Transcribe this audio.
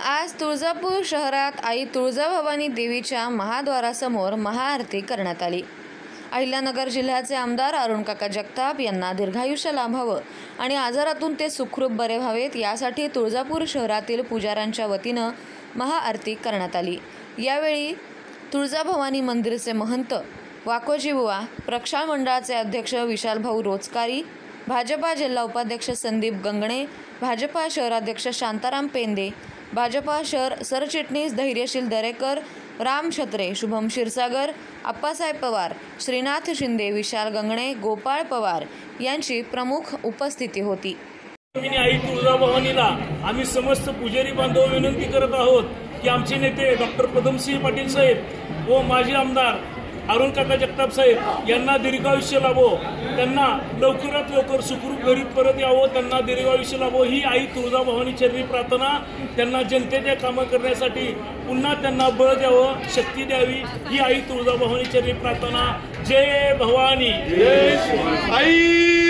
आज तुळजापूर शहरात आई तुळजाभवानी देवीच्या महाद्वारासमोर महाआरती करण्यात आली। अहिल्यानगर जिल्ह्याचे आमदार अरुणकाका जगताप यांना दीर्घायुष्य लाभावं आणि आजारातून ते सुखरूप बरे व्हावेत यासाठी तुळजापूर शहरातील पुजाऱ्यांच्या वतीनं महाआरती करण्यात आली। यावेळी तुळजाभवानी मंदिरचे महंत वाकोजी बुवा, प्रक्षाळ मंडळाचे अध्यक्ष विशालभाऊ रोचकारी, भाजपा जिल्हा उपाध्यक्ष संदीप गंगणे, भाजपा शहराध्यक्ष शांताराम पेंदे, भाजपा शहर सरचिटणीस धैर्यशील दरेकर, राम छत्रे, शुभम क्षीरसागर, आप्पासाहेब पवार, श्रीनाथ शिंदे, विशाल गंगणे, गोपाळ पवार यांची प्रमुख उपस्थिती होती। आई तुळजाभवानीला आम्ही समस्त पुजारी बांधव विनंती करत आहोत की आमचे नेते डॉक्टर पदमसिंह पाटील साहेब व माजी आमदार अरुणकाका जगताप साहेब यांना दीर्घायुष्य लाभो, त्यांना लवकरात लवकर सुखरूप घरी परत यावं, त्यांना दीर्घायुष्य लाभो ही आई तुळजाभवानी चरणी प्रार्थना। त्यांना जनतेचे कामं करण्यासाठी पुन्हा त्यांना बळ द्यावं, शक्ती द्यावी ही आई तुळजाभवानी चरणी प्रार्थना। जय भवानी, जय आई।